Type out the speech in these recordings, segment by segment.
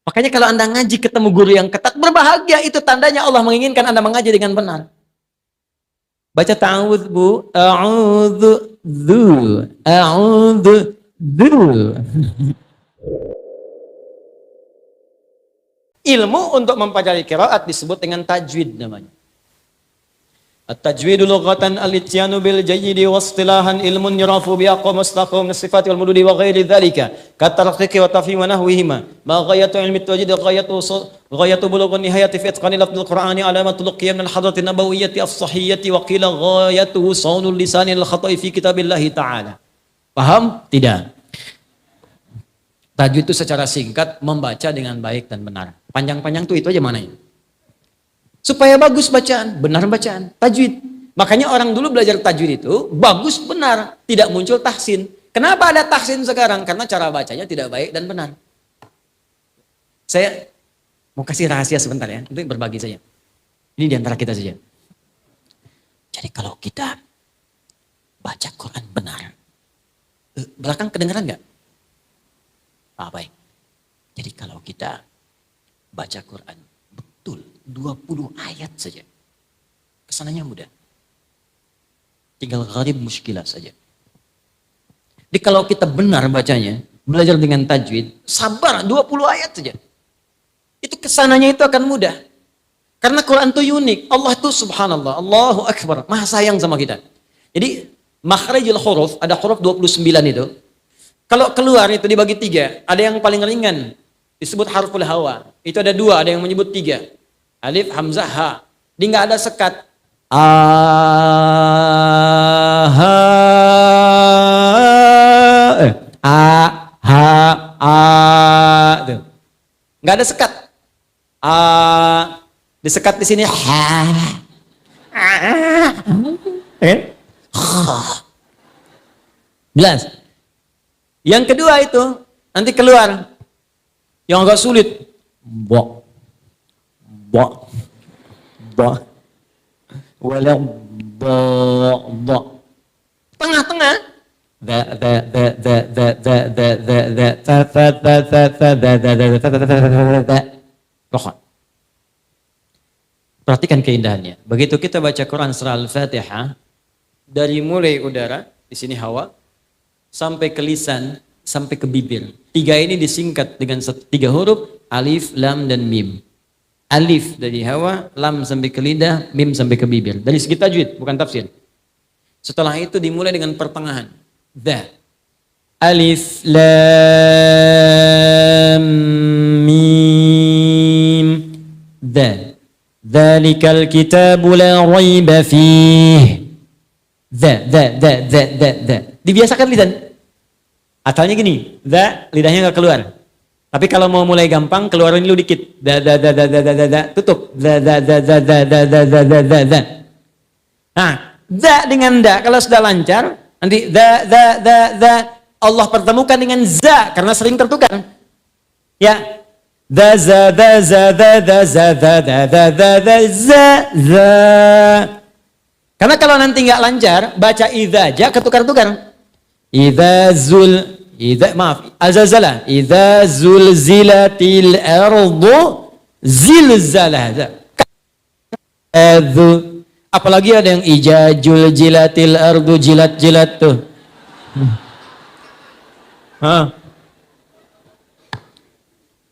Makanya kalau Anda ngaji ketemu guru yang ketat, berbahagia, itu tandanya Allah menginginkan Anda mengaji dengan benar. Baca ta'awudz Bu, a'udzu Ilmu untuk mempelajari qiraat disebut dengan tajwid namanya. At-tajwidu lughatan al-ityanu bil jayyidi wa istilahan ilmun yurafu bi aqwa mustaqim sifati wal mududi wa ghairi dzalika katarqiqi wa tafhim wa nahwihima ma ghayatu ilmi at-tajwid ghayatu bulughun nihayati fi itqani lafzul qur'ani alamatul qiyam min hadratin nabawiyyati as-sahiyyati wa qila ghayatuhu sawnul lisani al-khata'i fi kitabillahi ta'ala. Paham? Tidak. Tajwid itu secara singkat membaca dengan baik dan benar. Panjang-panjang tuh itu aja mana ya? Supaya bagus bacaan, benar bacaan, tajwid. Makanya orang dulu belajar tajwid itu bagus benar, tidak muncul tahsin. Kenapa ada tahsin sekarang? Karena cara bacanya tidak baik dan benar. Saya mau kasih rahasia sebentar ya, untuk berbagi saja. Ini diantara kita saja. Jadi kalau kita baca Quran benar, belakang kedengeran nggak? Baik. Jadi kalau kita baca Quran betul 20 ayat saja, kesananya mudah. Tinggal gharib muskilah saja. Jadi kalau kita benar bacanya, belajar dengan tajwid, sabar 20 ayat saja. Itu kesananya itu akan mudah. Karena Quran itu unik. Allah itu subhanallah, Allahu Akbar, maha sayang sama kita. Jadi makhrajul huruf, ada huruf 29 itu. Kalau keluar itu dibagi 3, ada yang paling ringan, disebut harful hawa. Itu ada 2, ada yang menyebut 3. Alif, hamzah, ha. Dia nggak ada sekat. Nggak ada sekat. Disekat di sini. Jelas. Yang kedua itu nanti keluar yang agak sulit. Bok. Walau tengah-tengah. Perhatikan keindahannya. Begitu kita baca Quran surah Al-Fatihah, dari mulai udara, di sini hawa, sampai ke lisan, sampai ke bibir. 3 ini disingkat dengan 3 huruf, alif, lam, dan mim. Alif dari hawa, lam sampai ke lidah, mim sampai ke bibir. Dari segi tajwid, bukan tafsir. Setelah itu dimulai dengan pertengahan. Dha. Alif, lam, mim. Dha. Dzalikal kitabu la raiba fih. Dha. Dibiasakan lisan. Asalnya gini, dha, lidahnya nggak keluar. Tapi kalau mau mulai gampang, keluarin dulu dikit. Tutup. Nah, da dengan da, kalau sudah lancar, nanti da, Allah pertemukan dengan za, karena sering tertukar. Ya, da, za, za. Karena kalau nanti nggak lancar, baca idza, ja ketukar-tukar. Azazala. Idza zulzilatil ardu zilzalaha. Apalagi ada yang ijajul jilatil ardu jilat-jilat tuh.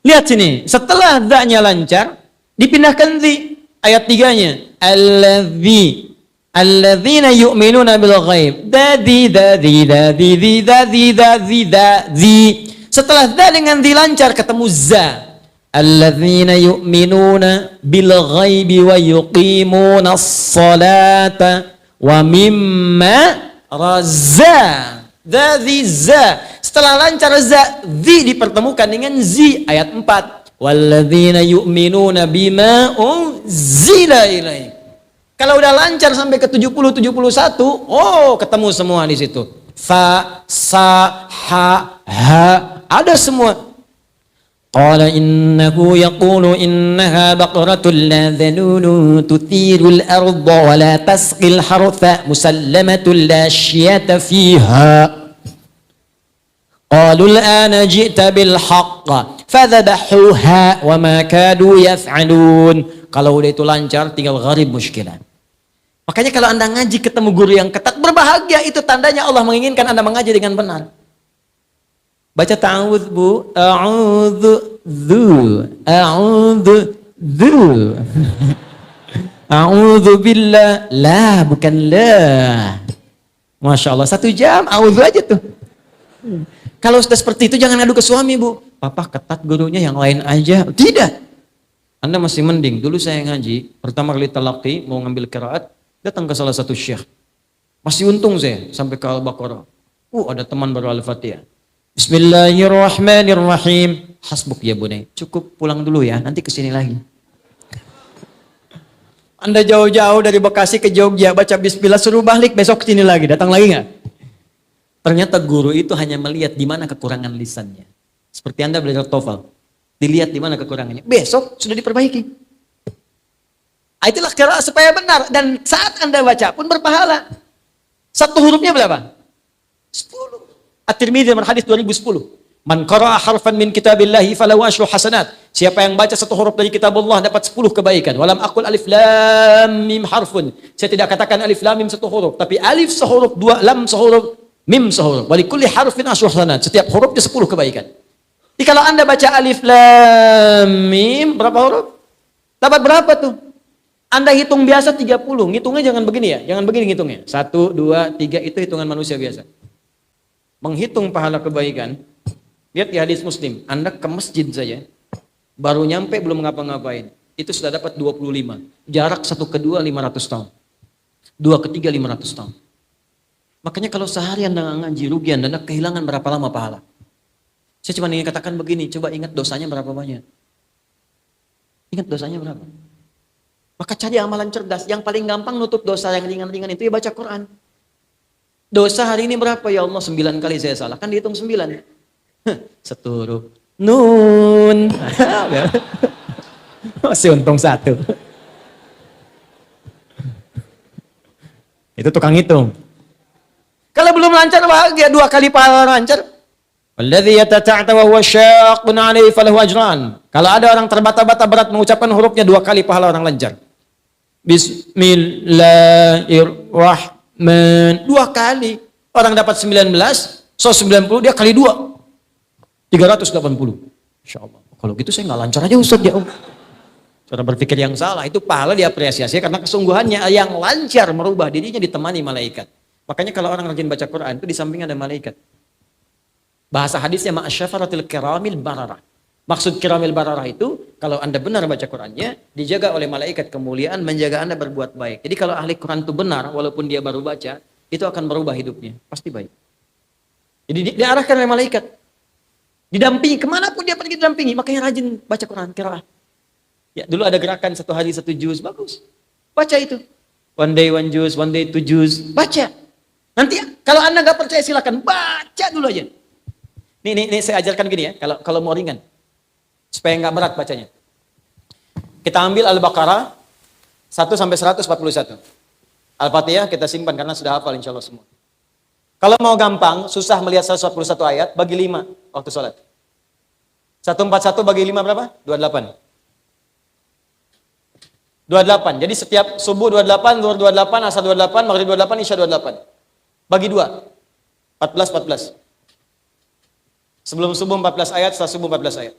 Lihat sini, setelah dha-nya lancar, dipindahkan zi. Ayat 3-nya. Alladzina yu'minuna bil ghaib. Dadi. Setelah dha dengan dhi lancar ketemu za. Alladzina yu'minuna bil ghaibi wa yuqimuna as-salata wa mimma raza. Dadi za. Setelah lancar za, dhi dipertemukan dengan zi. Ayat 4. Walladzina yu'minuna bima unzila ilaik. Kalau udah lancar sampai ke 70, 71, ketemu semua di situ. Fa, sa, ha, ada semua. Qala innahu yaqulu innaha baqaratul la dhalulu tuthirul arda wa la tasqil hartha musallamatul la syiyata fiha. Qalul ana ji'ta bil haqq fadzabahuha wa ma kadu yaf'alun. Kalau udah itu lancar, tinggal gharib muskilan. Makanya kalau Anda ngaji ketemu guru yang ketat, berbahagia, itu tandanya Allah menginginkan Anda mengaji dengan benar. Baca ta'awudz Bu, a'udzu a'udzu billah, la bukan la. Masya Allah, 1 jam a'udzu aja tuh. Kalau sudah seperti itu jangan ngadu ke suami Bu, papa ketat gurunya, yang lain aja. Tidak, Anda masih mending. Dulu saya ngaji pertama kali talaqi, mau ngambil qiraat, datang ke salah satu syekh. Masih untung saya sampai ke Al-Baqarah. Ada teman baru Al-Fatihah. Bismillahirrahmanirrahim. Hasbuk ya bunai. Cukup, pulang dulu ya, nanti kesini lagi. Anda jauh-jauh dari Bekasi ke Jogja, baca bismillah, suruh balik, besok kesini lagi. Datang lagi nggak? Ternyata guru itu hanya melihat di mana kekurangan lisannya. Seperti Anda belajar TOEFL. Dilihat di mana kekurangannya. Besok sudah diperbaiki. Itulah qiraat supaya benar. Dan saat Anda baca pun berpahala. 1 hurufnya berapa? 10. At-Tirmidzi nomor hadis 2010. Man qara'a harfan min kitabillahi falahu asyru hasanat. Siapa yang baca 1 huruf dari kitabullah dapat 10 kebaikan. Walam aqul alif lam mim harfun. Saya tidak katakan alif lam mim 1 huruf, tapi alif sehuruf, 2 lam sehuruf, mim sehuruf. Wa likulli harfin asyru hasanat. Setiap hurufnya 10 kebaikan. Jadi kalau Anda baca alif lam mim, berapa huruf? Dapat berapa tuh? Anda hitung biasa 30, ngitungnya jangan begini ya, jangan begini ngitungnya. 1, 2, 3, itu hitungan manusia biasa. Menghitung pahala kebaikan, lihat di hadis Muslim, Anda ke masjid saja, baru nyampe belum ngapa-ngapain, itu sudah dapat 25. Jarak 1 ke 2, 500 tahun. 2 ke 3, 500 tahun. Makanya kalau sehari Anda ngaji, rugi Anda kehilangan berapa lama pahala. Saya cuma ingin katakan begini, coba ingat dosanya berapa banyak. Ingat dosanya berapa. Maka cari amalan cerdas. Yang paling gampang nutup dosa yang ringan-ringan itu ya baca Quran. Dosa hari ini berapa ya Allah? 9 kali saya salah. Kan dihitung 9. 1 huruf. Nun. Masih untung 1. Itu tukang hitung. Kalau belum lancar bahagia, 2 kali pahala lancar. Walladzi yatata'ata wa huwa syaqqun 'alaihi falahu ajran. Kalau ada orang terbata-bata berat mengucapkan hurufnya 2 kali pahala orang lancar. Bismillahirrahmanirrahim. 2 kali. Orang dapat 19, 90 dia kali 2. 380. Insya Allah. Kalau gitu saya nggak lancar aja Ustaz ya Om. Cara berpikir yang salah, itu pahala diapresiasi karena kesungguhannya yang lancar merubah dirinya ditemani malaikat. Makanya kalau orang rajin baca Quran itu di samping ada malaikat. Bahasa hadisnya ma'asyafaratil kiramil bararah. Maksud kiramil bararah itu, kalau Anda benar baca Qurannya, dijaga oleh malaikat kemuliaan, menjaga Anda berbuat baik. Jadi kalau ahli Quran itu benar, walaupun dia baru baca, itu akan merubah hidupnya. Pasti baik. Jadi diarahkan oleh malaikat. Didampingi, kemanapun dia pergi didampingi. Makanya rajin baca Quran, qiraah. Ya, dulu ada gerakan 1 hari 1 juz, bagus. Baca itu. One day 1 juz, one day 2 juz. Baca. Nanti kalau Anda nggak percaya silakan, baca dulu aja. Nih saya ajarkan gini ya, kalau mau ringan. Supaya nggak berat bacanya. Kita ambil Al-Baqarah 1 sampai 141. Al-Fatihah kita simpan karena sudah hafal insya Allah semua. Kalau mau gampang, susah melihat 141 ayat, bagi 5 waktu sholat. 141 bagi 5 berapa? 28. 28. Jadi setiap subuh 28, zuhur 28, asar 28, maghrib 28, isya 28. Bagi 2. 14. Sebelum subuh 14 ayat, setelah subuh 14 ayat.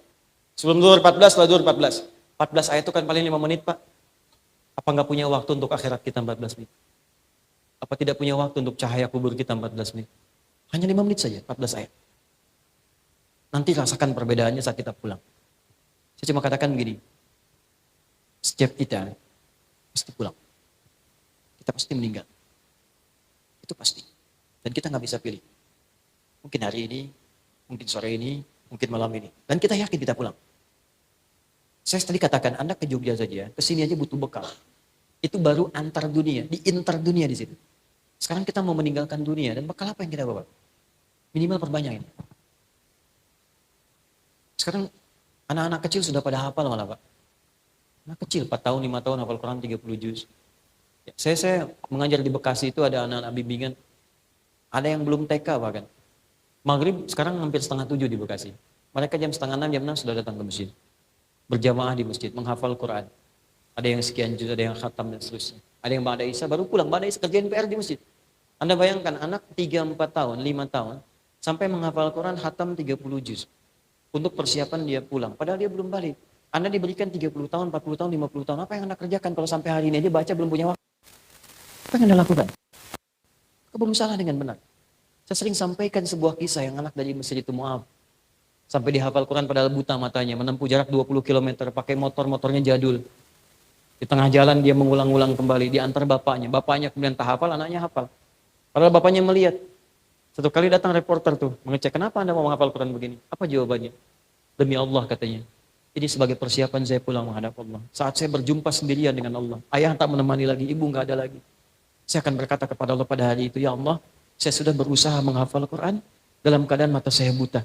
Sebelum zuhur 14, setelah zuhur 14. 14 ayat itu kan paling 5 menit, Pak. Apa nggak punya waktu untuk akhirat kita 14 menit? Apa tidak punya waktu untuk cahaya kubur kita 14 menit? Hanya 5 menit saja, 14 ayat. Nanti rasakan perbedaannya saat kita pulang. Saya cuma katakan begini. Setiap kita pasti pulang. Kita pasti meninggal. Itu pasti. Dan kita nggak bisa pilih. Mungkin hari ini, mungkin sore ini, mungkin malam ini. Dan kita yakin kita pulang. Saya tadi katakan, Anda ke Jogja saja, ke sini aja butuh bekal. Itu baru antar dunia, di inter dunia di situ. Sekarang kita mau meninggalkan dunia, dan bekal apa yang kita bawa? Minimal perbanyak ini. Sekarang anak-anak kecil sudah pada hafal malah Pak. Anak kecil, 4 tahun, 5 tahun, hafal Quran 30 juz. Ya, saya mengajar di Bekasi itu ada anak-anak bimbingan. Ada yang belum TK bahkan. Maghrib sekarang hampir setengah 7 di Bekasi. Mereka jam setengah 6, jam 6 sudah datang ke masjid. Berjamaah di masjid, menghafal Quran. Ada yang sekian juz, ada yang khatam dan seterusnya. Ada yang ba'da isya baru pulang, ba'da isya kerjain PR di masjid. Anda bayangkan anak 3, 4 tahun, 5 tahun, sampai menghafal Quran khatam 30 juz. Untuk persiapan dia pulang, padahal dia belum balik. Anda diberikan 30 tahun, 40 tahun, 50 tahun, apa yang Anda kerjakan kalau sampai hari ini aja baca belum punya waktu? Apa yang Anda lakukan? Belum salah dengan benar. Saya sering sampaikan sebuah kisah yang anak dari masjid itu Mu'ab. Sampai dihafal Quran padahal buta matanya, menempuh jarak 20 km, pakai motornya jadul. Di tengah jalan dia mengulang-ulang kembali, diantar bapaknya. Bapaknya kemudian tak hafal, anaknya hafal. Padahal bapaknya melihat. Satu kali datang reporter tuh, mengecek, kenapa Anda mau menghafal Quran begini? Apa jawabannya? Demi Allah katanya. Ini sebagai persiapan saya pulang menghadap Allah. Saat saya berjumpa sendirian dengan Allah. Ayah tak menemani lagi, ibu nggak ada lagi. Saya akan berkata kepada Allah pada hari itu, ya Allah, saya sudah berusaha menghafal Quran dalam keadaan mata saya buta.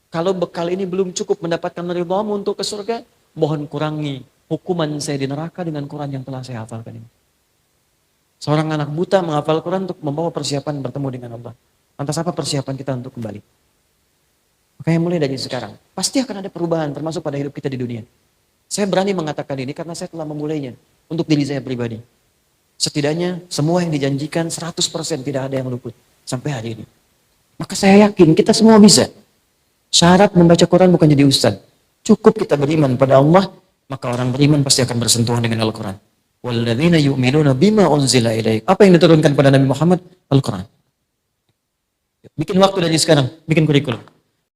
Kalau bekal ini belum cukup mendapatkan ridhamu untuk ke surga, mohon kurangi hukuman saya di neraka dengan Quran yang telah saya hafalkan ini. Seorang anak buta menghafal Quran untuk membawa persiapan bertemu dengan Allah. Lantas apa persiapan kita untuk kembali? Makanya mulai dari sekarang, pasti akan ada perubahan termasuk pada hidup kita di dunia. Saya berani mengatakan ini karena saya telah memulainya untuk diri saya pribadi. Setidaknya semua yang dijanjikan 100% tidak ada yang luput sampai hari ini. Maka saya yakin kita semua bisa. Syarat membaca Quran bukan jadi ustaz. Cukup kita beriman pada Allah, maka orang beriman pasti akan bersentuhan dengan Al-Quran. Walladzina yu'minuna bima unzila ilaik. Apa yang diturunkan pada Nabi Muhammad? Al-Quran. Bikin waktu dari sekarang, bikin kurikulum.